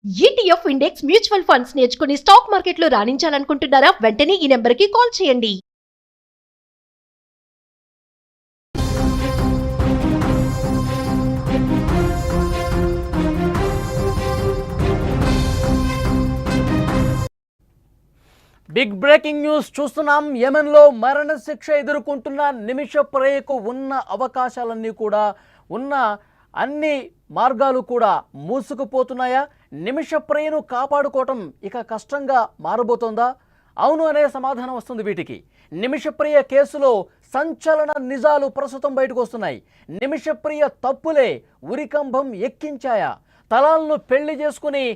ETF index mutual funds నేర్చుకుని stock మార్కెట్లో రాణించాలనుకుంటున్నారా? వెంటనే ఈ నెంబర్కి కాల్ చేయండి. బిగ్ బ్రేకింగ్ న్యూస్ చూస్తున్నాం. యెమెన్లో మరణ శిక్ష ఎదుర్కొంటున్న నిమిష ప్రియకు ఉన్న అవకాశాలన్నీ కూడా ఉన్న అన్ని మార్గాలు కూడా మూసుకుపోతున్నాయా? నిమిష ప్రియను కాపాడుకోవటం ఇక కష్టంగా మారబోతోందా? అవును అనే సమాధానం వస్తుంది వీటికి. నిమిషప్రియ కేసులో సంచలన నిజాలు ప్రస్తుతం బయటకు వస్తున్నాయి. నిమిషప్రియ తప్పులే ఉరికంభం ఎక్కించాయా? తలాలను పెళ్లి చేసుకుని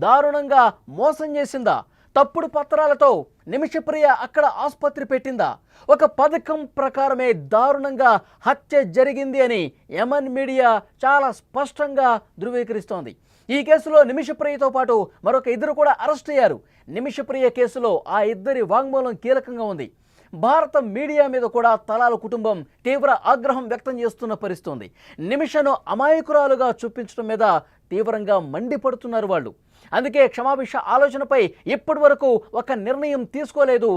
దారుణంగా మోసం చేసిందా? తప్పుడు పత్రాలతో నిమిషప్రియ అక్కడ ఆసుపత్రి పెట్టిందా? ఒక పథకం ప్రకారమే దారుణంగా హత్య జరిగింది అని యెమెన్ మీడియా చాలా స్పష్టంగా ధృవీకరిస్తోంది. ఈ కేసులో నిమిషప్రియతో పాటు మరొక ఇద్దరు కూడా అరెస్ట్ అయ్యారు. నిమిషప్రియ కేసులో ఆ ఇద్దరి వాంగ్మూలం కీలకంగా ఉంది. భారత మీడియా మీద కూడా తలాల కుటుంబం తీవ్ర ఆగ్రహం వ్యక్తం చేస్తున్న పరిస్థితుంది. నిమిషను అమాయకురాలుగా చూపించడం మీద తీవ్రంగా మండిపడుతున్నారు వాళ్ళు. అందుకే క్షమాభిష ఆలోచనపై ఇప్పటి వరకు ఒక నిర్ణయం తీసుకోలేదు,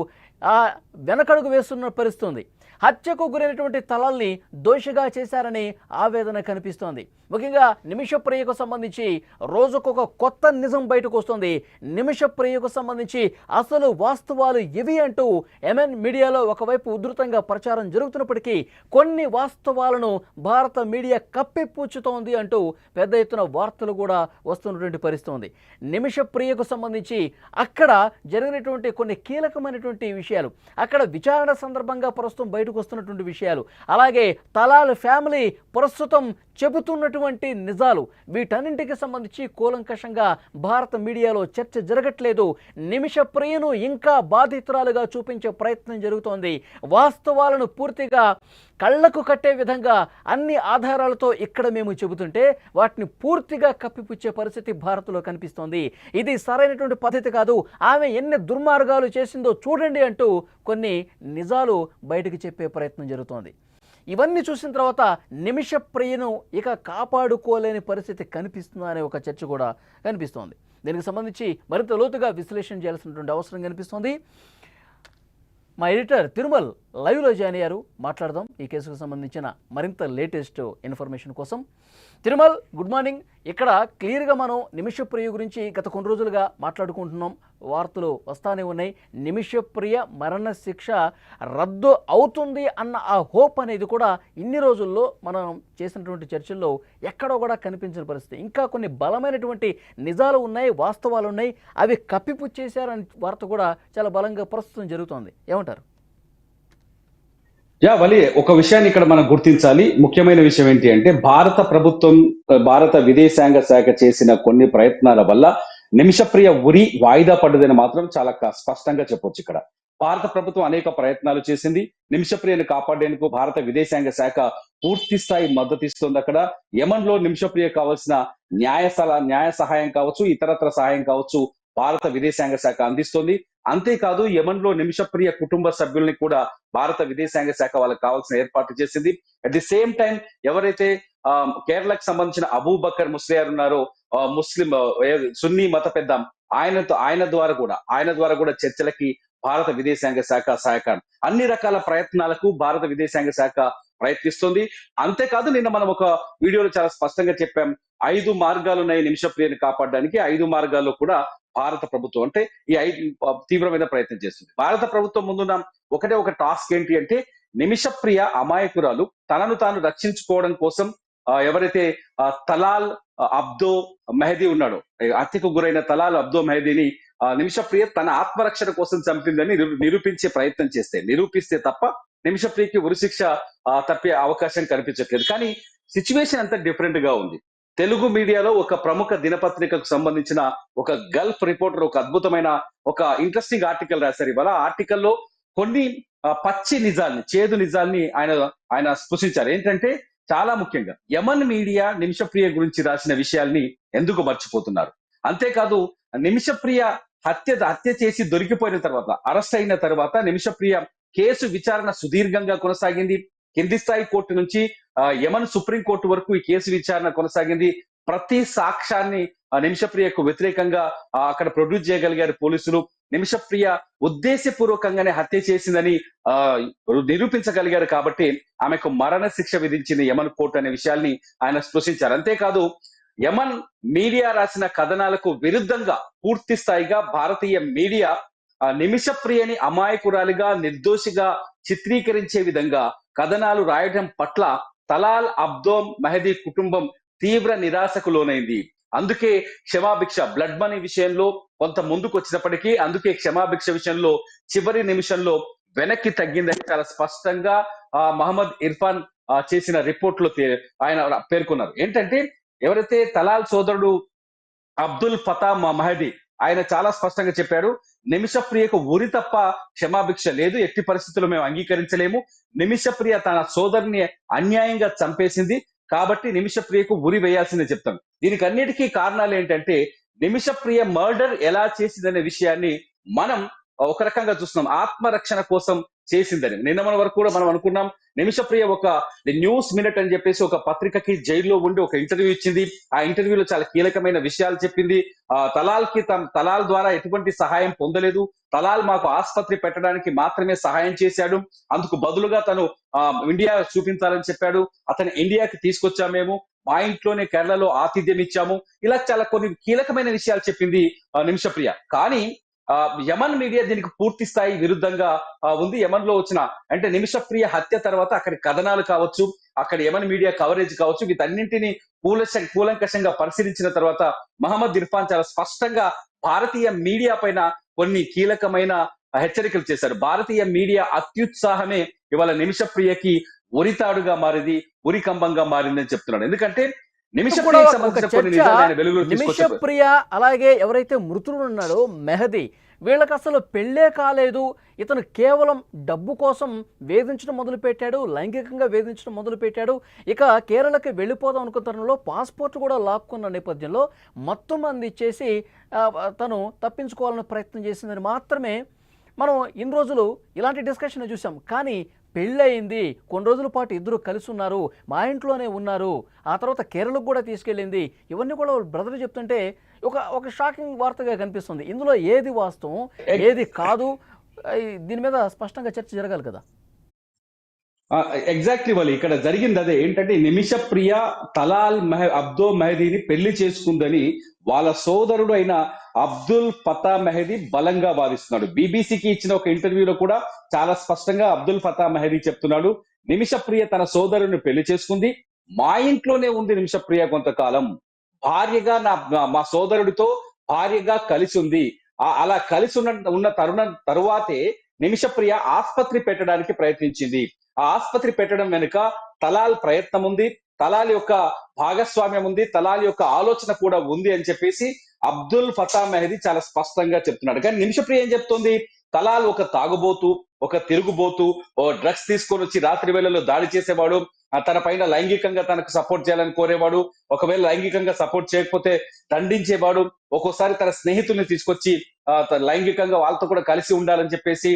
వెనకడుగు వేస్తున్న పరిస్థితుంది. హత్యకు గురైనటువంటి తలాల్ని దోషిగా చేశారని ఆవేదన కనిపిస్తోంది. ముఖ్యంగా నిమిషప్రియకు సంబంధించి రోజుకొక కొత్త నిజం బయటకు వస్తుంది. నిమిషప్రియకు సంబంధించి అసలు వాస్తవాలు ఇవి అంటూ యెమెన్ మీడియాలో ఒకవైపు ఉధృతంగా ప్రచారం జరుగుతున్నప్పటికీ కొన్ని వాస్తవాలను భారత మీడియా కప్పిపుచ్చుతోంది అంటూ పెద్ద ఎత్తున వార్తలు కూడా వస్తున్నటువంటి పరిస్థితి ఉంది. నిమిషప్రియకు సంబంధించి అక్కడ జరిగినటువంటి కొన్ని కీలకమైనటువంటి విషయాలు, అక్కడ విచారణ సందర్భంగా ప్రస్తుతం బయటకు వస్తున్నటువంటి విషయాలు, అలాగే తలాల్ ఫ్యామిలీ ప్రస్తుతం చెబుతున్నటువంటి నిజాలు, వీటన్నింటికి సంబంధించి కూలంకషంగా భారత మీడియాలో చర్చ జరగట్లేదు. నిమిషప్రియను ఇంకా బాధితురాలుగా చూపించే ప్రయత్నం జరుగుతోంది. వాస్తవాలను పూర్తిగా కళ్లకు కట్టే విధంగా అన్ని ఆధారాలతో ఇక్కడ మేము చెబుతుంటే వాటిని పూర్తిగా కప్పిపుచ్చే పరిస్థితి భారత్లో కనిపిస్తోంది. ఇది సరైనటువంటి పద్ధతి కాదు, ఆమె ఎన్ని దుర్మార్గాలు చేసిందో చూడండి అంటూ కొన్ని నిజాలు బయటకు చెప్పే ప్రయత్నం జరుగుతోంది. ఇవన్నీ చూసిన తర్వాత నిమిషప్రియను ఇక కాపాడుకోలేని పరిస్థితి కనిపిస్తుందా అనే ఒక చర్చ కూడా కనిపిస్తోంది. దీనికి సంబంధించి మరింత లోతుగా విశ్లేషణ చేయాల్సినటువంటి అవసరం కనిపిస్తోంది. మా ఎడిటర్ తిరుమల్ లైవ్లో జాయిన్ అయ్యారు, మాట్లాడదాం ఈ కేసుకు సంబంధించిన మరింత లేటెస్ట్ ఇన్ఫర్మేషన్ కోసం. Tirumal, good morning. ఇక్కడ క్లియర్గా మనం నిమిషప్రియ గురించి గత కొన్ని రోజులుగా మాట్లాడుకుంటున్నాం, వార్తలు వస్తానే ఉన్నాయి. నిమిషప్రియ మరణ శిక్ష రద్దు అవుతుంది అన్న ఆ హోప్ అనేది కూడా ఇన్ని రోజుల్లో మనం చేసినటువంటి చర్చల్లో ఎక్కడో కూడా కనిపించిన పరిస్థితి. ఇంకా కొన్ని బలమైనటువంటి నిజాలు ఉన్నాయి, వాస్తవాలు ఉన్నాయి, అవి కప్పిపుచ్చేశారని వార్త కూడా చాలా బలంగా ప్రస్తుతం జరుగుతోంది. ఏమంటారు? వలి ఒక విషయాన్ని ఇక్కడ మనం గుర్తించాలి. ముఖ్యమైన విషయం ఏంటి అంటే భారత ప్రభుత్వం, భారత విదేశాంగ శాఖ చేసిన కొన్ని ప్రయత్నాల వల్ల నిమిషప్రియ ఉరి వాయిదా పడ్డదని మాత్రం చాలా స్పష్టంగా చెప్పొచ్చు. ఇక్కడ భారత ప్రభుత్వం అనేక ప్రయత్నాలు చేసింది. నిమిషప్రియను కాపాడేందుకు భారత విదేశాంగ శాఖ పూర్తి స్థాయి మద్దతు ఇస్తుంది. అక్కడ యెమెన్లో నిమిషప్రియ కావాల్సిన న్యాయ సహాయం కావచ్చు, ఇతరత్ర సహాయం కావచ్చు, భారత విదేశాంగ శాఖ అందిస్తుంది. అంతేకాదు యెమెన్లో నిమిషప్రియ కుటుంబ సభ్యుల్ని కూడా భారత విదేశాంగ శాఖ వాళ్ళకి కావాల్సిన ఏర్పాట్లు చేసింది. అట్ ది సేమ్ టైం ఎవరైతే కేరళకు సంబంధించిన అబూబకర్ ముస్లియార్ ఉన్నారో, ముస్లిం సున్నీ మత పెద్ద, ఆయన ద్వారా కూడా చర్చలకి భారత విదేశాంగ శాఖ సహకారం, అన్ని రకాల ప్రయత్నాలకు భారత విదేశాంగ శాఖ ప్రయత్నిస్తుంది. అంతేకాదు నిన్న మనం ఒక వీడియోలో చాలా స్పష్టంగా చెప్పాం, 5 మార్గాలు ఉన్నాయి నిమిషప్రియను కాపాడడానికి. 5 మార్గాల్లో కూడా భారత ప్రభుత్వం అంటే ఈ 5 తీవ్రమైన ప్రయత్నం చేస్తుంది. భారత ప్రభుత్వం ముందున్న ఒక టాస్క్ ఏంటి అంటే నిమిషప్రియ అమాయకురాలు తనను తాను రక్షించుకోవడం కోసం ఎవరైతే తలాల్ అబ్దో మెహదీ ఉన్నాడో, హత్యకు గురైన తలాల్ అబ్దో మెహదీని నిమిషప్రియ తన ఆత్మరక్షణ కోసం చంపిందని నిరూపించే ప్రయత్నం నిరూపిస్తే తప్ప నిమిషప్రియకి ఉరిశిక్ష తప్పే అవకాశం కనిపించట్లేదు. కానీ సిచ్యువేషన్ అంతా డిఫరెంట్ గా ఉంది. తెలుగు మీడియాలో ఒక ప్రముఖ దినపత్రికకు సంబంధించిన ఒక గల్ఫ్ రిపోర్టర్ ఒక అద్భుతమైన ఒక ఇంట్రెస్టింగ్ ఆర్టికల్ రాశారు. ఇవాళ ఆర్టికల్లో కొన్ని పచ్చి నిజాల్ని, చేదు నిజాల్ని ఆయన స్పృశించారు. ఏంటంటే చాలా ముఖ్యంగా యెమెన్ మీడియా నిమిషప్రియ గురించి రాసిన విషయాల్ని ఎందుకు మర్చిపోతున్నారు? అంతేకాదు నిమిషప్రియ హత్య చేసి దొరికిపోయిన తర్వాత, అరెస్ట్ అయిన తర్వాత నిమిషప్రియ కేసు విచారణ సుదీర్ఘంగా కొనసాగింది. కింది స్థాయి కోర్టు నుంచి యెమెన్ సుప్రీం కోర్టు వరకు ఈ కేసు విచారణ కొనసాగింది. ప్రతి సాక్ష్యాన్ని నిమిషప్రియకు వ్యతిరేకంగా అక్కడ ప్రొడ్యూస్ చేయగలిగారు పోలీసులు. నిమిషప్రియ ఉద్దేశపూర్వకంగానే హత్య చేసిందని నిరూపించగలిగారు కాబట్టి ఆమెకు మరణ శిక్ష విధించింది యమన్ కోర్టు అనే విషయాన్ని ఆయన స్పృశించారు. అంతేకాదు యమన్ మీడియా రాసిన కథనాలకు విరుద్ధంగా పూర్తి స్థాయిగా భారతీయ మీడియా నిమిషప్రియని అమాయకురాలిగా నిర్దోషిగా చిత్రీకరించే విధంగా కథనాలు రాయడం పట్ల తలాల్ అబ్దో మెహదీ కుటుంబం తీవ్ర నిరాశకు లోనైంది. అందుకే క్షమాభిక్ష బ్లడ్ మనీ విషయంలో కొంత ముందుకు వచ్చినప్పటికీ అందుకే క్షమాభిక్ష విషయంలో చివరి నిమిషంలో వెనక్కి తగ్గిందని చాలా స్పష్టంగా మహమ్మద్ ఇర్ఫాన్ చేసిన రిపోర్ట్ లో ఆయన పేర్కొన్నారు. ఏంటంటే ఎవరైతే తలాల్ సోదరుడు అబ్దుల్ ఫతా మహదీ ఆయన చాలా స్పష్టంగా చెప్పారు, నిమిషప్రియకు ఉరి తప్ప క్షమాభిక్ష లేదు, ఎట్టి పరిస్థితుల్లో మేము అంగీకరించలేము. నిమిషప్రియ తన సోదరుని అన్యాయంగా చంపేసింది కాబట్టి నిమిషప్రియకు ఉరి వేయాల్సిందే చెప్తాను. దీనికి అన్నిటికీ కారణాలు ఏంటంటే నిమిషప్రియ మర్డర్ ఎలా చేసిందనే విషయాన్ని మనం ఒక రకంగా చూస్తున్నాం, ఆత్మరక్షణ కోసం చేసిందని. నిన్న మన వరకు కూడా మనం అనుకున్నాం నిమిషప్రియ ఒక న్యూస్ మినిట్ అని చెప్పేసి ఒక పత్రికకి జైల్లో ఉండి ఒక ఇంటర్వ్యూ ఇచ్చింది. ఆ ఇంటర్వ్యూలో చాలా కీలకమైన విషయాలు చెప్పింది. తలాల్ ద్వారా ఎటువంటి సహాయం పొందలేదు, తలాల్ మాకు ఆసుపత్రి పెట్టడానికి మాత్రమే సహాయం చేశాడు, అందుకు బదులుగా తను ఇండియా చూపించాలని చెప్పాడు, అతను ఇండియాకి తీసుకొచ్చాము, మేము మా ఇంట్లోనే కేరళలో ఆతిథ్యం ఇచ్చాము, ఇలా చాలా కొన్ని కీలకమైన విషయాలు చెప్పింది నిమిషప్రియ. కానీ యమన్ మీడియా దీనికి పూర్తి స్థాయి విరుద్ధంగా ఉంది. యమన్ లో వచ్చిన అంటే నిమిషప్రియ హత్య తర్వాత అక్కడి కథనాలు కావచ్చు, అక్కడ యమన్ మీడియా కవరేజ్ కావచ్చు, వీటన్నింటినీ కూలంకషంగా పరిశీలించిన తర్వాత మహమ్మద్ ఇర్ఫాన్ చాలా స్పష్టంగా భారతీయ మీడియా పైన కొన్ని కీలకమైన హెచ్చరికలు చేశారు. భారతీయ మీడియా అత్యుత్సాహమే ఇవాళ నిమిషప్రియకి ఉరితాడుగా మారింది, ఉరికంబంగా మారిందని చెప్తున్నాడు. ఎందుకంటే నిమిషప్రియ అలాగే ఎవరైతే మృతుడు ఉన్నాడో మెహదీ, వీళ్ళకి అసలు పెళ్ళే కాలేదు, ఇతను కేవలం డబ్బు కోసం వేధించడం మొదలుపెట్టాడు, లైంగికంగా వేధించడం మొదలుపెట్టాడు. ఇక కేరళకి వెళ్ళిపోదాం అనుకున్న తరుణంలో పాస్పోర్ట్ కూడా లాక్కున్న నేపథ్యంలో మొత్తం మంది ఇచ్చేసి తను తప్పించుకోవాలని ప్రయత్నం చేసిందని మాత్రమే మనం ఇన్ని రోజులు ఇలాంటి డిస్కషన్ చూసాం. కానీ పెళ్ళయింది, కొన్ని రోజుల పాటు ఇద్దరు కలిసి ఉన్నారు, మా ఇంట్లోనే ఉన్నారు, ఆ తర్వాత కేరళకు కూడా తీసుకెళ్ళింది, ఇవన్నీ కూడా బ్రదర్ చెప్తుంటే ఒక షాకింగ్ వార్తగా కనిపిస్తుంది. ఇందులో ఏది వాస్తవం ఏది కాదు, దీని మీద స్పష్టంగా చర్చ జరగాలి కదా. ఎగ్జాక్ట్లీ వాళ్ళు ఇక్కడ జరిగింది అదే. ఏంటంటే నిమిషప్రియ తలాల్ అబ్దో మెహదీని పెళ్లి చేసుకుందని వాళ్ళ సోదరుడు అయిన అబ్దుల్ ఫతా మెహదీ బలంగా వాదిస్తున్నాడు. బీబీసీకి ఇచ్చిన ఒక ఇంటర్వ్యూలో కూడా చాలా స్పష్టంగా అబ్దుల్ ఫతా మెహదీ చెప్తున్నాడు, నిమిషప్రియ తన సోదరుని పెళ్లి చేసుకుంది, మా ఇంట్లోనే ఉంది నిమిషప్రియ కొంతకాలం, భార్యగా మా సోదరుడితో భార్యగా కలిసి ఉంది, అలా కలిసి ఉన్న తరువాతే నిమిషప్రియ ఆసుపత్రి పెట్టడానికి ప్రయత్నించింది. ఆ ఆసుపత్రి పెట్టడం వెనుక తలాల్ ప్రయత్నం ఉంది, తలాల్ యొక్క భాగస్వామ్యం ఉంది, తలాల్ యొక్క ఆలోచన కూడా ఉంది అని చెప్పేసి అబ్దుల్ ఫతా మెహదీ చాలా స్పష్టంగా చెప్తున్నాడు. కానీ నిమిషప్రియ ఏం చెప్తోంది, తలాల్ ఒక తాగుబోతు, ఒక తిరుగుబోతు, డ్రగ్స్ తీసుకొని వచ్చి రాత్రి వేళల్లో దాడి చేసేవాడు, తన పైన లైంగికంగా తనకు సపోర్ట్ చేయాలని కోరేవాడు, ఒకవేళ లైంగికంగా సపోర్ట్ చేయకపోతే దండించేవాడు, ఒక్కోసారి తన స్నేహితుల్ని తీసుకొచ్చి లైంగికంగా వాళ్ళతో కూడా కలిసి ఉండాలని చెప్పేసి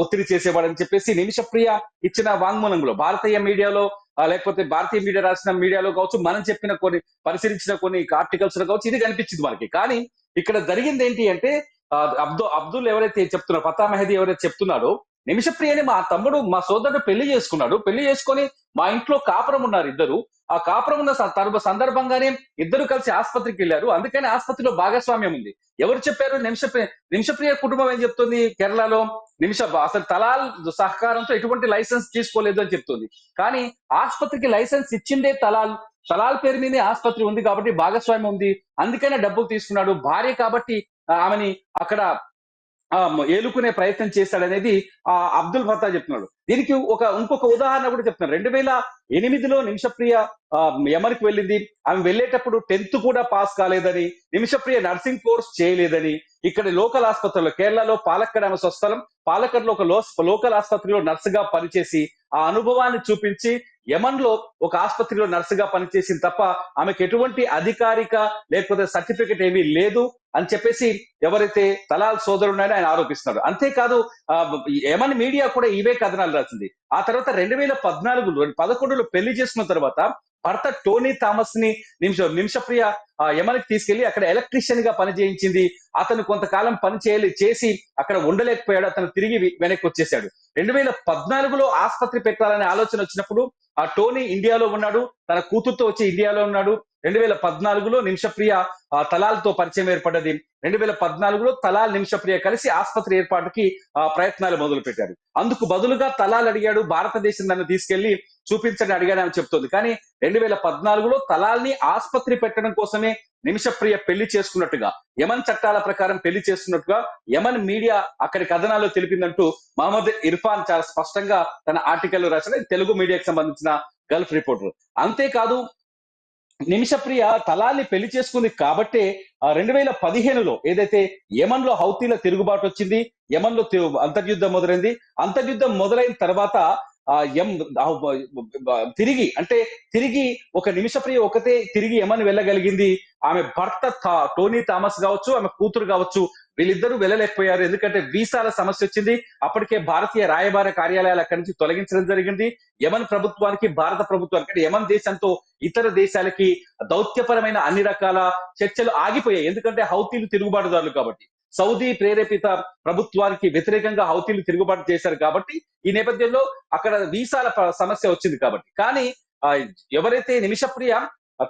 ఒత్తిడి చేసేవాడని చెప్పేసి నిమిషప్రియ ఇచ్చిన వాంగ్మూలంలో భారతీయ మీడియాలో లేకపోతే భారతీయ మీడియా రాసిన మీడియాలో కావచ్చు, మనం చెప్పిన కొన్ని పరిశీలించిన కొన్ని ఆర్టికల్స్ లో కావచ్చు, ఇది కనిపించింది మనకి. కానీ ఇక్కడ జరిగింది ఏంటి అంటే అబ్దుల్ ఎవరైతే చెప్తున్నారో, ఫతా మెహదీ ఎవరైతే చెప్తున్నాడో, నిమిషప్రియని మా తమ్ముడు మా సోదరుడు పెళ్లి చేసుకున్నాడు, పెళ్లి చేసుకొని మా ఇంట్లో కాపురం ఉన్నారు ఇద్దరు, ఆ కాపురం ఉన్న సందర్భంగానే ఇద్దరు కలిసి ఆసుపత్రికి వెళ్ళారు, అందుకని ఆసుపత్రిలో భాగస్వామ్యం ఉంది. ఎవరు చెప్పారు? నిమిషప్రియ కుటుంబం ఏం చెప్తుంది, కేరళలో అసలు తలాల్ సహకారంతో ఎటువంటి లైసెన్స్ తీసుకోలేదు అని చెప్తుంది. కానీ ఆసుపత్రికి లైసెన్స్ ఇచ్చిందే తలాల్ పేరు మీదే ఆసుపత్రి ఉంది కాబట్టి భాగస్వామ్యం ఉంది, అందుకనే డబ్బులు తీసుకున్నాడు, భార్య కాబట్టి ఆమెని అక్కడ ఏలుకునే ప్రయత్నం చేశాడనేది అబ్దుల్ ఫతా చెప్తున్నాడు. దీనికి ఇంకొక ఉదాహరణ కూడా చెప్తున్నారు. 2008లో నిమిషప్రియ యమన్కి వెళ్ళింది, ఆమె వెళ్ళేటప్పుడు 10th కూడా పాస్ కాలేదని, నిమిషప్రియ నర్సింగ్ కోర్స్ చేయలేదని, ఇక్కడ లోకల్ ఆసుపత్రిలో కేరళలో పాలక్కడ్ ఆమె స్వస్థలం, పాలక్కడ్ లో ఒక లోకల్ ఆసుపత్రిలో నర్సుగా పనిచేసి ఆ అనుభవాన్ని చూపించి యమన్ లో ఒక ఆసుపత్రిలో నర్సుగా పనిచేసింది తప్ప ఆమెకు ఎటువంటి అధికారిక లేకపోతే సర్టిఫికెట్ ఏమీ లేదు అని చెప్పేసి ఎవరైతే తలాల్ సోదరున్నాడో ఆయన ఆరోపిస్తున్నాడు. అంతేకాదు యమన్ మీడియా కూడా ఇవే కథనాలు రాసింది. ఆ తర్వాత 2014లో 11లో పెళ్లి చేసుకున్న తర్వాత భర్త టోనీ థామస్ ని నిమిషప్రియ యమన్కి తీసుకెళ్లి అక్కడ ఎలక్ట్రీషియన్ గా పని చేయించింది. అతను కొంతకాలం పని చేసి అక్కడ ఉండలేకపోయాడు. అతను తిరిగి వెనక్కి వచ్చేసాడు. 2014లో ఆసుపత్రి పెట్టాలనే ఆలోచన వచ్చినప్పుడు ఆ టోనీ ఇండియాలో ఉన్నాడు, తన కూతురుతో వచ్చి ఇండియాలో ఉన్నాడు. 2014లో నిమిషప్రియ తలాల్తో పరిచయం ఏర్పడ్డది. 2014లో తలాల్ నిమిషప్రియ కలిసి ఆసుపత్రి ఏర్పాటుకి ప్రయత్నాలు మొదలు పెట్టారు. అందుకు బదులుగా తలాల్ అడిగాడు, భారతదేశం నన్ను తీసుకెళ్లి చూపించని అడిగాడు అని చెప్తోంది. కానీ 2014లో తలాల్ని ఆసుపత్రి పెట్టడం కోసమే నిమిషప్రియ పెళ్లి చేసుకున్నట్టుగా, యమన్ చట్టాల ప్రకారం పెళ్లి చేసుకున్నట్టుగా యమన్ మీడియా అక్కడి కథనాల్లో తెలిపిందంటూ మహమ్మద్ ఇర్ఫాన్ చాలా స్పష్టంగా తన ఆర్టికల్ రాసిన తెలుగు మీడియాకు సంబంధించిన గల్ఫ్ రిపోర్టర్. అంతేకాదు నిమిషప్రియ తలాల్ని పెళ్లి చేసుకుంది కాబట్టే 2015లో ఏదైతే యమన్ లో హౌతీల తిరుగుబాటు వచ్చింది, యమన్ లో అంతర్యుద్ధం మొదలైంది. అంతర్యుద్ధం మొదలైన తర్వాత తిరిగి ఒక నిమిషప్రియ ఒకతే తిరిగి యమన్ వెళ్ళగలిగింది. ఆమె భర్త టోనీ థామస్ కావచ్చు, ఆమె కూతురు కావచ్చు, వీళ్ళిద్దరూ వెళ్ళలేకపోయారు. ఎందుకంటే వీసాల సమస్య వచ్చింది. అప్పటికే భారతీయ రాయబార కార్యాలయాలు అక్కడి నుంచి తొలగించడం జరిగింది. యమన్ ప్రభుత్వానికి, భారత ప్రభుత్వానికి అంటే యమన్ దేశంతో ఇతర దేశాలకి దౌత్యపరమైన అన్ని రకాల చర్చలు ఆగిపోయాయి. ఎందుకంటే హౌతీలు తిరుగుబాటుదారులు కాబట్టి, సౌదీ ప్రేరేపిత ప్రభుత్వానికి వ్యతిరేకంగా హౌతీలు తిరుగుబాటు చేశారు కాబట్టి ఈ నేపథ్యంలో అక్కడ వీసాల సమస్య వచ్చింది కాబట్టి. కానీ ఎవరైతే నిమిషప్రియ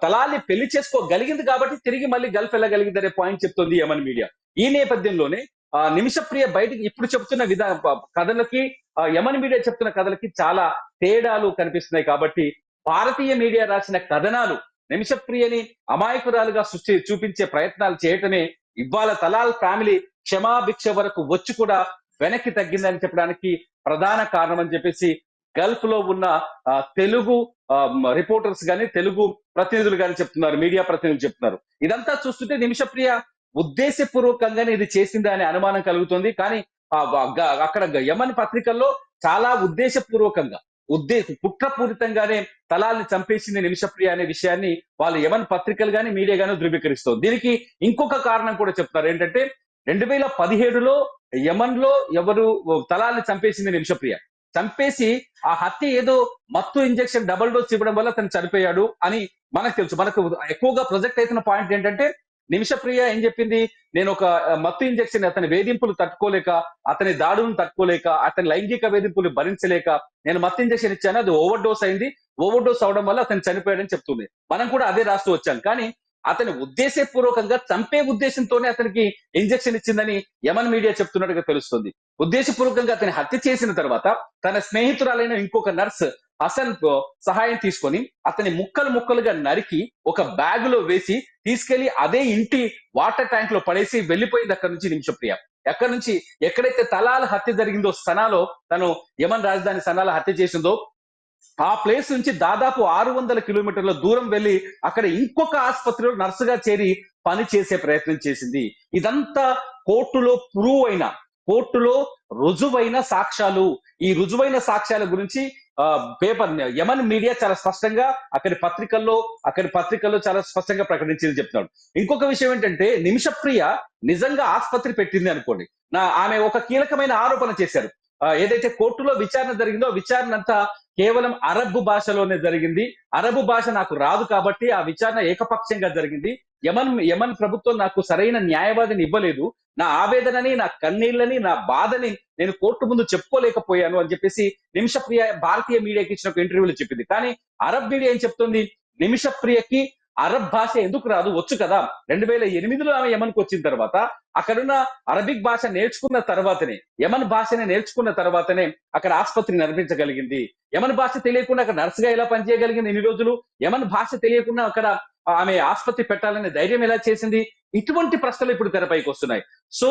తలాల్ని పెళ్లి చేసుకోగలిగింది కాబట్టి తిరిగి మళ్ళీ గల్ఫ్ వెళ్ళగలిగింది అనే పాయింట్ చెప్తుంది యమన్ మీడియా. ఈ నేపథ్యంలోనే నిమిషప్రియ బయటికి ఇప్పుడు చెప్తున్న కథలకి యమన్ మీడియా చెప్తున్న కథలకి చాలా తేడాలు కనిపిస్తున్నాయి. కాబట్టి భారతీయ మీడియా రాసిన కథనాలు నిమిషప్రియని అమాయకురాలుగా చూపించే ప్రయత్నాలు చేయటమే ఇవాళ తలాల్ ఫ్యామిలీ క్షమాభిక్ష వరకు వచ్చి కూడా వెనక్కి తగ్గిందని చెప్పడానికి ప్రధాన కారణం అని చెప్పేసి గల్ఫ్ లో ఉన్న తెలుగు రిపోర్టర్స్ గాని, తెలుగు ప్రతినిధులు గాని చెప్తున్నారు, మీడియా ప్రతినిధులు చెప్తున్నారు. ఇదంతా చూస్తుంటే నిమిషప్రియ ఉద్దేశపూర్వకంగానే ఇది చేసిందా అనే అనుమానం కలుగుతుంది. కానీ అక్కడ యమన్ పత్రికల్లో చాలా ఉద్దేశపూర్వకంగా కుట్రపూరితంగానే తలాల్ని చంపేసింది నిమిషప్రియ అనే విషయాన్ని వాళ్ళు యమన్ పత్రికలు గాని, మీడియా గాని ధృవీకరిస్తోంది. దీనికి ఇంకొక కారణం కూడా చెప్తారు. ఏంటంటే 2017లో యమన్ లో ఎవరు తలాల్ని చంపేసింది నిమిషప్రియ. చంపేసి ఆ హత్య ఏదో మత్తు ఇంజెక్షన్ డబుల్ డోస్ ఇవ్వడం వల్ల తను చనిపోయాడు అని మనకు తెలుసు. మనకు ఎక్కువగా ప్రొజెక్ట్ అవుతున్న పాయింట్ ఏంటంటే నిమిషప్రియ ఏం చెప్పింది, నేను ఒక మత్తు ఇంజెక్షన్, అతని వేధింపులు తట్టుకోలేక, అతని దాడులను తట్టుకోలేక, అతని లైంగిక వేధింపులు భరించలేక నేను మత్తు ఇంజెక్షన్ ఇచ్చాను, అది ఓవర్ డోస్ అయింది, ఓవర్ డోస్ అవడం వల్ల అతను చనిపోయాడని చెప్తుంది. మనం కూడా అదే రాస్తూ వచ్చాం. కానీ అతని ఉద్దేశపూర్వకంగా చంపే ఉద్దేశంతోనే అతనికి ఇంజెక్షన్ ఇచ్చిందని యమన్ మీడియా చెప్తున్నట్టుగా తెలుస్తుంది. ఉద్దేశపూర్వకంగా అతని హత్య చేసిన తర్వాత తన స్నేహితురాలైన ఇంకొక నర్స్ హసన్ సహాయం తీసుకొని అతని ముక్కలుగా నరికి ఒక బ్యాగ్ లో వేసి తీసుకెళ్లి అదే ఇంటి వాటర్ ట్యాంక్ లో పడేసి వెళ్లిపోయింది అక్కడి నుంచి నిమిషప్రియ. ఎక్కడి నుంచి ఎక్కడైతే తలాల్ హత్య జరిగిందో, సనాలో తను యమన్ రాజధాని సనాలో హత్య చేసిందో ఆ ప్లేస్ నుంచి దాదాపు 600 కిలోమీటర్ల దూరం వెళ్లి అక్కడ ఇంకొక ఆసుపత్రిలో నర్సుగా చేరి పని చేసే ప్రయత్నం చేసింది. ఇదంతా కోర్టులో రుజువైన సాక్ష్యాలు. ఈ రుజువైన సాక్ష్యాల గురించి యమన్ మీడియా చాలా స్పష్టంగా అక్కడి పత్రికల్లో చాలా స్పష్టంగా ప్రకటించింది చెప్తున్నాడు. ఇంకొక విషయం ఏంటంటే నిమిషప్రియ నిజంగా ఆసుపత్రి పెట్టింది అనుకోండి, ఆమె ఒక కీలకమైన ఆరోపణ చేశారు. ఏదైతే కోర్టులో విచారణ జరిగిందో విచారణ అంతా కేవలం అరబ్ భాషలోనే జరిగింది. అరబ్ భాష నాకు రాదు కాబట్టి ఆ విచారణ ఏకపక్షంగా జరిగింది. యమన్ ప్రభుత్వం నాకు సరైన న్యాయవాదిని ఇవ్వలేదు. నా ఆవేదనని, నా కన్నీళ్ళని, నా బాధని నేను కోర్టు ముందు చెప్పుకోలేకపోయాను అని చెప్పేసి నిమిషప్రియ భారతీయ మీడియాకి ఇచ్చిన ఒక ఇంటర్వ్యూలో చెప్పింది. కానీ అరబ్ మీడియా ఏం చెప్తుంది, నిమిషప్రియకి అరబ్ భాష ఎందుకు రాదు, వచ్చు కదా. 2008లో ఆమె యమన్కి వచ్చిన తర్వాత అక్కడున్న అరబిక్ భాష నేర్చుకున్న తర్వాతనే, యమన్ భాషని నేర్చుకున్న తర్వాతనే అక్కడ ఆసుపత్రి నిర్మించగలిగింది. యమన్ భాష తెలియకుండా అక్కడ నర్సుగా ఎలా పనిచేయగలిగింది ఇన్ని రోజులు? యమన్ భాష తెలియకుండా అక్కడ ఆమె ఆసుపత్రి పెట్టాలనే ధైర్యం ఎలా చేసింది? ఇటువంటి ప్రశ్నలు ఇప్పుడు తెరపైకి వస్తున్నాయి. సో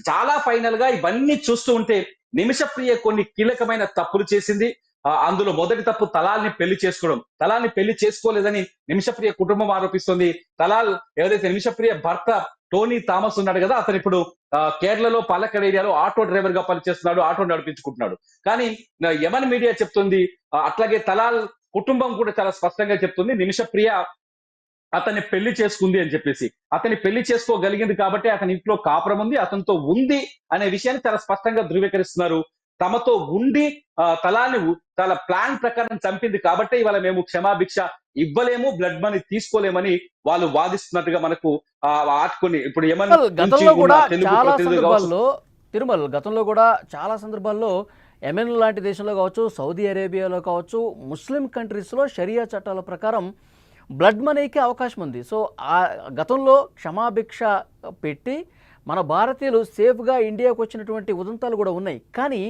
చాలా ఫైనల్ గా ఇవన్నీ చూస్తూ ఉంటే నిమిషప్రియ కొన్ని కీలకమైన తప్పులు చేసింది. అందులో మొదటి తప్పు తలాల్ని పెళ్లి చేసుకోవడం. తలాల్ని పెళ్లి చేసుకోలేదని నిమిషప్రియ కుటుంబం ఆరోపిస్తుంది. తలాల్ ఏదైతే నిమిషప్రియ భర్త టోనీ థామస్ ఉన్నాడు కదా, అతను ఇప్పుడు కేరళలో పాలక్కడ్ ఏరియాలో ఆటో డ్రైవర్ గా పనిచేస్తున్నాడు, ఆటో నడిపించుకుంటున్నాడు. కానీ యమన్ మీడియా చెప్తుంది, అట్లాగే తలాల్ కుటుంబం కూడా చాలా స్పష్టంగా చెప్తుంది, నిమిషప్రియ అతన్ని పెళ్లి చేసుకుంది అని చెప్పేసి. అతన్ని పెళ్లి చేసుకోగలిగింది కాబట్టి అతని ఇంట్లో కాపురం ఉంది, అతనితో ఉంది అనే విషయాన్ని చాలా స్పష్టంగా ధృవీకరిస్తున్నారు తమతో ఉండి తలాన్ని తన ప్లాన్ ప్రకారం చంపింది కాబట్టి ఇవాళ మేము క్షమాభిక్ష ఇవ్వలేము, బ్లడ్ మనీ తీసుకోలేమని వాళ్ళు వాదిస్తున్నట్టుగా మనకు ఆటుకొని ఇప్పుడు యమన్ నుంచి గతంలో కూడా ఉన్న తెలుగు చాలా ప్రతినిధులు కావచ్చు. సందర్భాల్లో తిరుమల గతంలో కూడా చాలా సందర్భాల్లో యెమెన్ లాంటి దేశంలో కావచ్చు, సౌదీ అరేబియాలో కావచ్చు, ముస్లిం కంట్రీస్లో షరియా చట్టాల ప్రకారం బ్లడ్ మనీకి అవకాశం ఉంది. సో ఆ గతంలో క్షమాభిక్ష పెట్టి మన భారతీయులు సేఫ్గా ఇండియాకు వచ్చినటువంటి ఉదంతాలు కూడా ఉన్నాయి. కానీ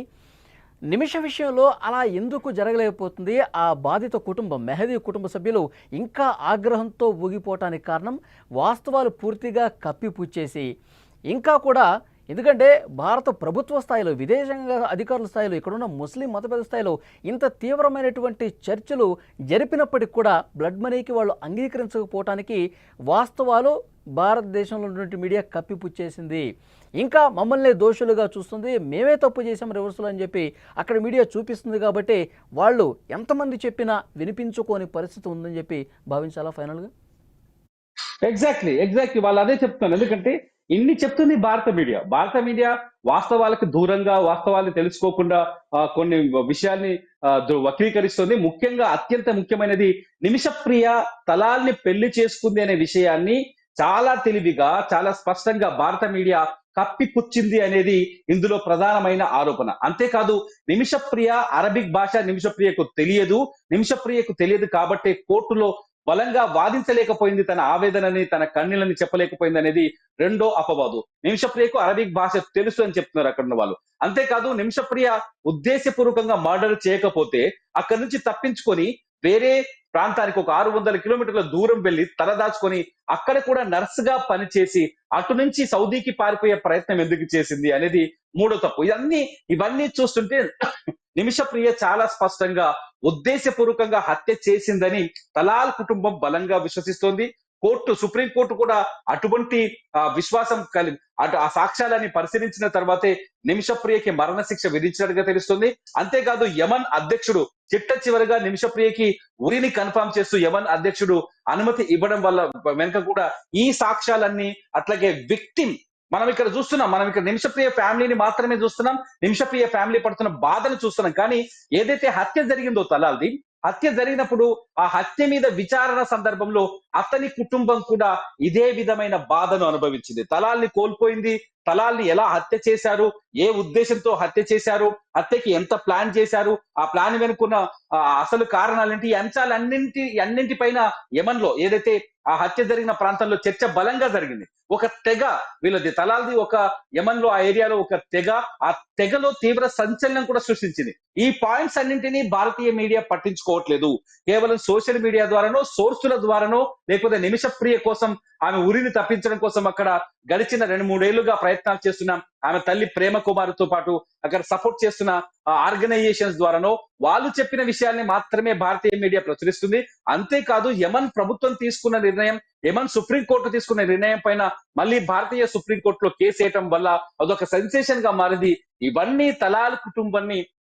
నిమిష విషయంలో అలా ఎందుకు జరగలేకపోతుంది? ఆ బాధిత కుటుంబం, మెహదీ కుటుంబ సభ్యులు ఇంకా ఆగ్రహంతో ఊగిపోవటానికి కారణం వాస్తవాలు పూర్తిగా కప్పిపుచ్చేసి ఇంకా కూడా, ఎందుకంటే భారత ప్రభుత్వ స్థాయిలో, విదేశాంగ అధికారుల స్థాయిలో, ఇక్కడున్న ముస్లిం మతపేద స్థాయిలో ఇంత తీవ్రమైనటువంటి చర్చలు జరిపినప్పటికి కూడా బ్లడ్ మనీకి వాళ్ళు అంగీకరించకపోవటానికి వాస్తవాలు భారతదేశంలో ఉన్నటువంటి మీడియా కప్పిపుచ్చేసింది. ఇంకా మమ్మల్ని దోషులుగా చూస్తుంది, మేమే తప్పు చేసాం రివర్సులు అని చెప్పి అక్కడ మీడియా చూపిస్తుంది. కాబట్టి వాళ్ళు ఎంతమంది చెప్పినా వినిపించుకోని పరిస్థితి ఉందని చెప్పి భావించాలా ఫైనల్గా? ఎగ్జాక్ట్లీ వాళ్ళు అదే చెప్తున్నారు. ఎందుకంటే ఇన్ని చెప్తుంది భారత మీడియా వాస్తవాలకు దూరంగా, వాస్తవాలు తెలుసుకోకుండా కొన్ని విషయాల్ని వక్రీకరిస్తుంది. ముఖ్యంగా అత్యంత ముఖ్యమైనది నిమిషప్రియ తలాల్ని పెళ్లి చేసుకుంది అనే విషయాన్ని చాలా తెలివిగా, చాలా స్పష్టంగా భారత మీడియా కప్పిపుచ్చింది అనేది ఇందులో ప్రధానమైన ఆరోపణ. అంతేకాదు నిమిషప్రియ అరబిక్ భాష నిమిషప్రియకు తెలియదు కాబట్టి కోర్టులో బలంగా వాదించలేకపోయింది, తన ఆవేదనని, తన కన్నీళ్ళని చెప్పలేకపోయింది అనేది రెండో అపవాదు. నిమిషప్రియకు అరబిక్ భాష తెలుసు అని చెప్తున్నారు అక్కడ ఉన్న వాళ్ళు. అంతేకాదు నిమిషప్రియ ఉద్దేశపూర్వకంగా మర్డర్ చేయకపోతే అక్కడి నుంచి తప్పించుకొని వేరే ప్రాంతానికి ఒక 600 కిలోమీటర్ల దూరం వెళ్లి తలదాచుకొని అక్కడ కూడా నర్స్ గా పనిచేసి అటు నుంచి సౌదీకి పారిపోయే ప్రయత్నం ఎందుకు చేసింది అనేది మూడో తప్పు. ఇవన్నీ చూస్తుంటే నిమిషప్రియ చాలా స్పష్టంగా ఉద్దేశపూర్వకంగా హత్య చేసిందని తలాల్ కుటుంబం బలంగా విశ్వసిస్తోంది. సుప్రీంకోర్టు కూడా అటువంటి విశ్వాసం ఆ సాక్ష్యాలని పరిశీలించిన తర్వాతే నిమిషప్రియకి మరణశిక్ష విధించినట్టుగా తెలుస్తుంది. అంతేకాదు యమన్ అధ్యక్షుడు చివరిగా నిమిషప్రియకి ఉరిని కన్ఫర్మ్ చేస్తూ యమన్ అధ్యక్షుడు అనుమతి ఇవ్వడం వల్ల వెనుక కూడా ఈ సాక్ష్యాలన్నీ, అట్లాగే విక్టిమ్ మనం ఇక్కడ నిమిషప్రియ ఫ్యామిలీని మాత్రమే చూస్తున్నాం, నిమిషప్రియ ఫ్యామిలీ పడుతున్న బాధను చూస్తున్నాం. కానీ ఏదైతే హత్య జరిగిందో తలాల్ది, హత్య జరిగినప్పుడు ఆ హత్య మీద విచారణ సందర్భంలో అతని కుటుంబం కూడా ఇదే విధమైన బాధను అనుభవించింది. తలాల్ని కోల్పోయింది. తలాల్ని ఎలా హత్య చేశారు, ఏ ఉద్దేశంతో హత్య చేశారు, హత్యకి ఎంత ప్లాన్ చేశారు, ఆ ప్లాన్ వెనుకున్న అసలు కారణాలేంటి, ఈ అన్నింటిపైన యమన్ లో ఏదైతే ఆ హత్య జరిగిన ప్రాంతంలో చర్చ బలంగా జరిగింది. ఒక తెగ వీళ్ళది తలాల్ది, ఒక యమన్ లో ఆ ఏరియాలో ఒక తెగ, ఆ తెగలో తీవ్ర సంచలనం కూడా సృష్టించింది. ఈ పాయింట్స్ అన్నింటినీ భారతీయ మీడియా పట్టించుకోవట్లేదు. కేవలం సోషల్ మీడియా ద్వారానో, సోర్సుల ద్వారానో, లేకపోతే నిమిషప్రియ కోసం, ఆమె ఉరిని తప్పించడం కోసం అక్కడ గడిచిన 2-3 ఏళ్లుగా ప్రయత్నాలు చేస్తున్నాం. ఆమె తల్లి ప్రేమ కుమార్తో పాటు అక్కడ సపోర్ట్ చేస్తున్న ఆర్గనైజేషన్స్ ద్వారానో వాళ్ళు చెప్పిన విషయాల్ని మాత్రమే భారతీయ మీడియా ప్రచురిస్తుంది. అంతేకాదు యమన్ ప్రభుత్వం తీసుకున్న నిర్ణయం, యమన్ సుప్రీంకోర్టు తీసుకున్న నిర్ణయం పైన మళ్ళీ భారతీయ సుప్రీంకోర్టులో కేసు వేయటం వల్ల అదొక సెన్సేషన్ గా మారింది. ఇవన్నీ తలాల్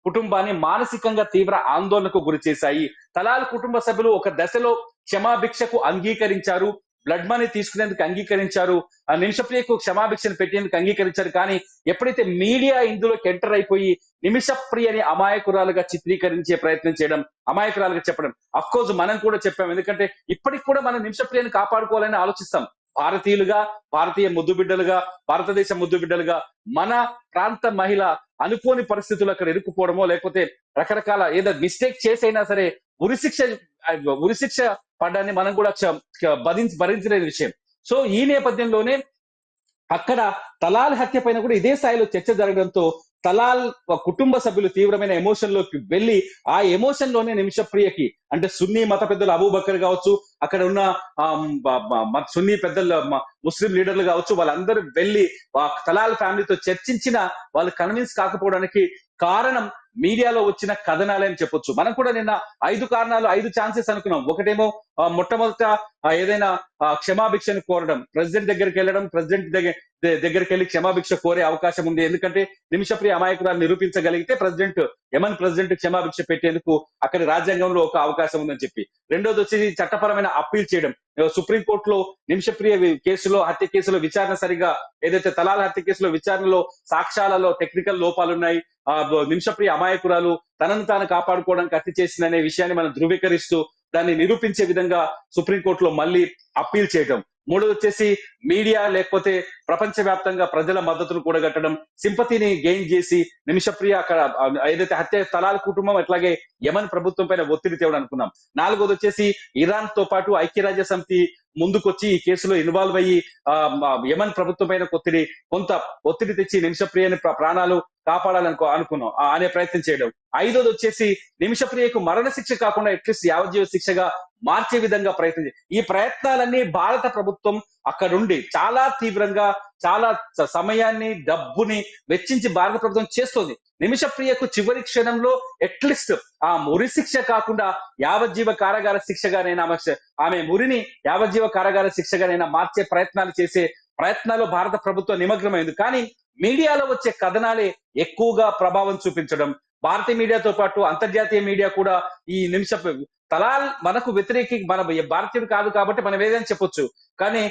కుటుంబాన్ని మానసికంగా తీవ్ర ఆందోళనకు గురి చేశాయి. తలాల్ కుటుంబ సభ్యులు ఒక దశలో క్షమాభిక్షకు అంగీకరించారు, బ్లడ్ మనీ తీసుకునేందుకు అంగీకరించారు, ఆ నిమిషప్రియకు క్షమాభిక్షను పెట్టేందుకు అంగీకరించారు. కానీ ఎప్పుడైతే మీడియా ఇందులోకి ఎంటర్ అయిపోయి నిమిషప్రియని అమాయకురాలుగా చిత్రీకరించే ప్రయత్నం చేయడం, అమాయకురాలుగా చెప్పడం, అఫ్ కోర్స్ మనం కూడా చెప్పాం. ఎందుకంటే ఇప్పటికి కూడా మనం నిమిషప్రియని కాపాడుకోవాలని ఆలోచిస్తాం. భారతీయులుగా, భారతీయ ముద్దుబిడ్డలుగా, భారతదేశ ముద్దుబిడ్డలుగా మన ప్రాంత మహిళ అనుకోని పరిస్థితులు అక్కడ ఇరుక్కుపోవడమో, లేకపోతే రకరకాల ఏదో మిస్టేక్ చేసైనా సరే ఉరిశిక్ష పడ్డాన్ని మనం కూడా భరించలేని విషయం. సో ఈ నేపథ్యంలోనే అక్కడ తలాల్ హత్య పైన కూడా ఇదే స్థాయిలో చర్చ జరగడంతో తలాల్ కుటుంబ సభ్యులు తీవ్రమైన ఎమోషన్ లోకి వెళ్లి ఆ ఎమోషన్ లోనే నిమిషప్రియకి, అంటే సున్నీ మత పెద్దలు అబూబకర్ కావచ్చు, అక్కడ ఉన్న సున్నీ పెద్దలు ముస్లిం లీడర్లు కావచ్చు, వాళ్ళందరూ వెళ్లి తలాల్ ఫ్యామిలీతో చర్చించిన వాళ్ళు కన్విన్స్ కాకపోవడానికి కారణం మీడియాలో వచ్చిన కథనాలని చెప్పొచ్చు. మనం కూడా నిన్న 5 కారణాలు, 5 ఛాన్సెస్ అనుకున్నాం. ఒకటేమో మొట్టమొదట ఏదైనా క్షమాభిక్షను కోరడం, ప్రెసిడెంట్ దగ్గరికి వెళ్ళడం, ప్రెసిడెంట్ దగ్గరికి వెళ్ళి క్షమాభిక్ష కోరే అవకాశం ఉంది. ఎందుకంటే నిమిషప్రియ అమాయకురాలు నిరూపించగలిగితే యమన్ ప్రెసిడెంట్ క్షమాభిక్ష పెట్టేందుకు అక్కడ రాజ్యాంగంలో ఒక అవకాశం ఉందని చెప్పి. రెండోది వచ్చేసి చట్టపరమైన అప్పీల్ చేయడం. సుప్రీంకోర్టులో నిమిషప్రియ హత్య కేసులో విచారణ సరిగా, ఏదైతే తలాల్ హత్య కేసులో విచారణలో సాక్ష్యాలలో టెక్నికల్ లోపాలున్నాయి, నిమిషప్రియ అమాయకురాలు, తనను తాను కాపాడుకోవడానికి హత్య చేసిందనే విషయాన్ని మనం ధృవీకరిస్తూ దాన్ని నిరూపించే విధంగా సుప్రీంకోర్టులో మళ్ళీ అప్పీల్ చేయడం. మూడోది వచ్చేసి మీడియా లేకపోతే ప్రపంచవ్యాప్తంగా ప్రజల మద్దతును కూడగట్టడం, సింపతిని గెయిన్ చేసి నిమిషప్రియ అక్కడ ఏదైతే హత్య తలాల్ కుటుంబం అట్లాగే యమన్ ప్రభుత్వం పైన ఒత్తిడి తేవడం అనుకున్నాం. నాలుగోది వచ్చేసి ఇరాన్ తో పాటు ఐక్యరాజ్య సమితి ముందుకొచ్చి ఈ కేసులో ఇన్వాల్వ్ అయ్యి యమన్ ప్రభుత్వం పైన కొంత ఒత్తిడి తెచ్చి నిమిషప్రియని ప్రాణాలు అనుకున్నాం అనే ప్రయత్నం చేయడం. ఐదోది వచ్చేసి నిమిషప్రియకు మరణ శిక్ష కాకుండా అట్లీస్ట్ యావజ్జీవ శిక్షగా మార్చే విధంగా ప్రయత్నం ఈ ప్రయత్నాలన్నీ భారత ప్రభుత్వం అక్కడుండి చాలా తీవ్రంగా చాలా సమయాన్ని డబ్బుని వెచ్చించి భారత ప్రభుత్వం చేస్తుంది. నిమిషప్రియకు చివరి క్షణంలో అట్లీస్ట్ ఆ ఉరి శిక్ష కాకుండా యావజ్జీవ కారాగార శిక్షగానైనా ఆమె ఉరిని యావజ్జీవ కారాగార శిక్షగానైనా మార్చే ప్రయత్నాలు భారత ప్రభుత్వం నిమగ్నమైంది. కానీ మీడియాలో వచ్చే కథనాలే ఎక్కువగా ప్రభావం చూపించడం, భారతీయ మీడియాతో పాటు అంతర్జాతీయ మీడియా కూడా ఈ తలాల్ మనకు మన భారతీయుడు కాదు కాబట్టి మనం ఏదైనా చెప్పొచ్చు. కానీ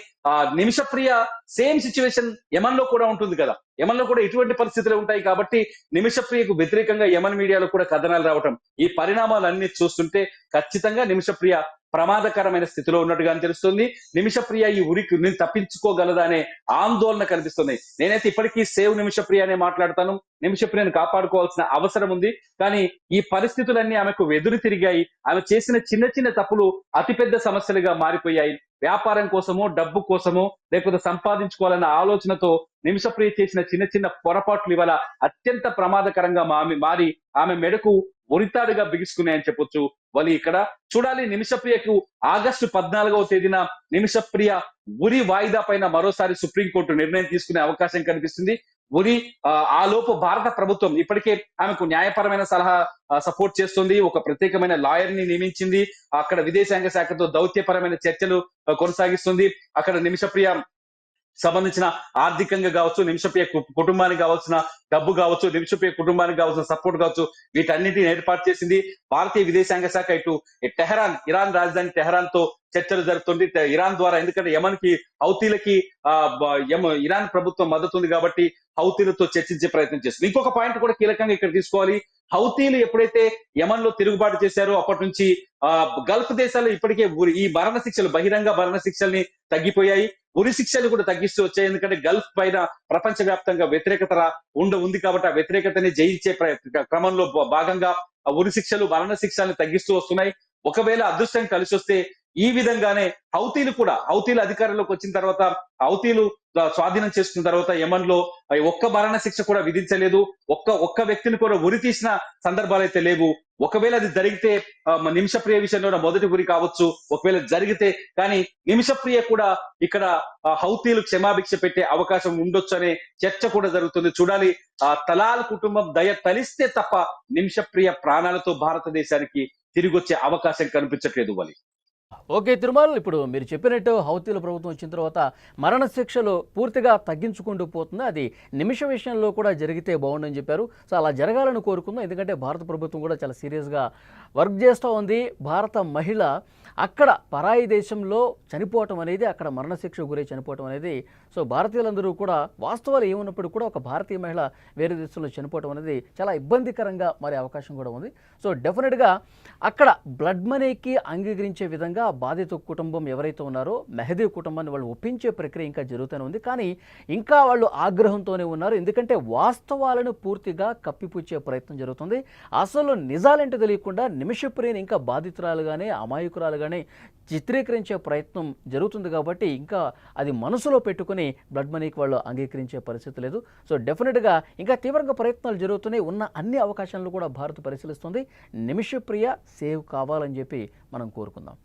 నిమిషప్రియ సేమ్ సిచ్యువేషన్ యమన్ లో కూడా ఉంటుంది కదా, యమన్ లో కూడా ఇటువంటి పరిస్థితులు ఉంటాయి కాబట్టి నిమిషప్రియకు వ్యతిరేకంగా యమన్ మీడియాలో కూడా కథనాలు రావటం, ఈ పరిణామాలన్నీ చూస్తుంటే ఖచ్చితంగా నిమిషప్రియ ప్రమాదకరమైన స్థితిలో ఉన్నట్టుగా తెలుస్తుంది. నిమిషప్రియ ఈ ఉరికి నేను తప్పించుకోగలదా అనే ఆందోళన కనిపిస్తుంది. నేనైతే ఇప్పటికీ సేవ్ నిమిషప్రియ అనే మాట్లాడతాను. నిమిషప్రియను కాపాడుకోవాల్సిన అవసరం ఉంది. కానీ ఈ పరిస్థితులన్నీ ఆమెకు ఎదురు తిరిగాయి. ఆమె చేసిన చిన్న చిన్న తప్పులు అతిపెద్ద సమస్యలుగా మారిపోయాయి. వ్యాపారం కోసమో డబ్బు కోసమో లేకపోతే సంపాదించుకోవాలన్న ఆలోచనతో నిమిషప్రియ చేసిన చిన్న చిన్న పొరపాట్లు ఇవాళ అత్యంత ప్రమాదకరంగా మారి ఆమె మెడకు ఉరితాడుగా బిగుసుకున్నాయని చెప్పొచ్చు. వాళ్ళు ఇక్కడ చూడాలి. నిమిషప్రియకు ఆగస్టు 14వ తేదీన నిమిషప్రియ ఉరి వాయిదా పైన మరోసారి సుప్రీంకోర్టు నిర్ణయం తీసుకునే అవకాశం కనిపిస్తుంది. ఉరి ఆ లోపు భారత ప్రభుత్వం ఇప్పటికే ఆమెకు న్యాయపరమైన సలహా సపోర్ట్ చేస్తుంది. ఒక ప్రత్యేకమైన లాయర్ ని నియమించింది. అక్కడ విదేశాంగ శాఖతో దౌత్యపరమైన చర్చలు కొనసాగిస్తుంది. అక్కడ నిమిషప్రియ సంబంధించిన ఆర్థికంగా కావచ్చు, నిమిషప్రియ కుటుంబానికి కావాల్సిన డబ్బు కావచ్చు, నిమిషప్రియ కుటుంబానికి కావాల్సిన సపోర్ట్ కావచ్చు, వీటన్నిటిని ఏర్పాటు చేసింది. భారతీయ విదేశాంగ శాఖ ఇటు టెహరాన్, ఇరాన్ రాజధాని టెహరాన్ తో చర్చలు జరుగుతుంది. ఇరాన్ ద్వారా, ఎందుకంటే యమన్ కి హౌతీలకి ఇరాన్ ప్రభుత్వం మద్దతు ఉంది కాబట్టి హౌతీలతో చర్చించే ప్రయత్నం చేస్తుంది. ఇంకొక పాయింట్ కూడా కీలకంగా ఇక్కడ తీసుకోవాలి. హౌతీలు ఎప్పుడైతే యమన్ లో తిరుగుబాటు చేశారో అప్పటి నుంచి గల్ఫ్ దేశాలు ఇప్పటికే ఈ మరణ శిక్షలు, బహిరంగ మరణ శిక్షల్ని తగ్గిపోయాయి. ఉరి శిక్షలు కూడా తగ్గిస్తూ వచ్చాయి. ఎందుకంటే గల్ఫ్ పైన ప్రపంచ వ్యాప్తంగా వ్యతిరేకత ఉంది కాబట్టి ఆ వ్యతిరేకతని జయించే క్రమంలో భాగంగా ఉరి శిక్షలు, మరణ శిక్షల్ని తగ్గిస్తూ వస్తున్నాయి. ఒకవేళ అదృష్టం కలిసి వస్తే ఈ విధంగానే హౌతీలు అధికారంలోకి వచ్చిన తర్వాత, హౌతీలు స్వాధీనం చేసుకున్న తర్వాత యమన్ లో ఒక్క మరణ శిక్ష కూడా విధించలేదు. ఒక్క వ్యక్తిని కూడా ఉరి తీసిన సందర్భాలు అయితే లేవు. ఒకవేళ అది జరిగితే నిమిషప్రియ విషయంలో మొదటి ఉరి కావచ్చు, ఒకవేళ జరిగితే. కానీ నిమిషప్రియ కూడా ఇక్కడ హౌతీలు క్షమాభిక్ష పెట్టే అవకాశం ఉండొచ్చు అనే చర్చ కూడా జరుగుతుంది. చూడాలి. తలాల్ కుటుంబం దయ తలిస్తే తప్ప నిమిషప్రియ ప్రాణాలతో భారతదేశానికి తిరిగి వచ్చే అవకాశం కనిపించట్లేదు. వలి ఓకే తిరుమల్, ఇప్పుడు మీరు చెప్పినట్టు హౌతీల ప్రభుత్వం వచ్చిన తర్వాత మరణ శిక్షలు పూర్తిగా తగ్గించుకుంటూ పోతుంది. అది నిమిష విషయంలో కూడా జరిగితే బాగుండని చెప్పారు. సో అలా జరగాలని కోరుకుందాం. ఎందుకంటే భారత ప్రభుత్వం కూడా చాలా సీరియస్గా వర్క్ చేస్తూ ఉంది. భారత మహిళ అక్కడ పరాయి దేశంలో చనిపోవటం అనేది, అక్కడ మరణశిక్ష గురై చనిపోవటం అనేది, సో భారతీయులందరూ కూడా వాస్తవాలు ఏమున్నప్పుడు కూడా ఒక భారతీయ మహిళ వేరే దేశంలో చనిపోవటం అనేది చాలా ఇబ్బందికరంగా మారే అవకాశం కూడా ఉంది. సో డెఫినెట్గా అక్కడ బ్లడ్ మనీకి అంగీకరించే విధంగా బాధిత కుటుంబం ఎవరైతే ఉన్నారో మెహదీ కుటుంబాన్ని వాళ్ళు ఒప్పించే ప్రక్రియ ఇంకా జరుగుతూనే ఉంది. కానీ ఇంకా వాళ్ళు ఆగ్రహంతోనే ఉన్నారు. ఎందుకంటే వాస్తవాలను పూర్తిగా కప్పిపుచ్చే ప్రయత్నం జరుగుతుంది. అసలు నిజాలేంటో తెలియకుండా నిమిషప్రియని ఇంకా బాధితురాలుగానే, అమాయకురాలుగానే చిత్రీకరించే ప్రయత్నం జరుగుతుంది. కాబట్టి ఇంకా అది మనసులో పెట్టుకుని బ్లడ్ మనీకి వాళ్ళు అంగీకరించే పరిస్థితి లేదు. సో డెఫినెట్గా ఇంకా తీవ్రంగా ప్రయత్నాలు జరుగుతున్నాయి. ఉన్న అన్ని అవకాశాలను కూడా భారత్ పరిశీలిస్తుంది. నిమిషప్రియ సేవ్ కావాలని చెప్పి మనం కోరుకుందాం.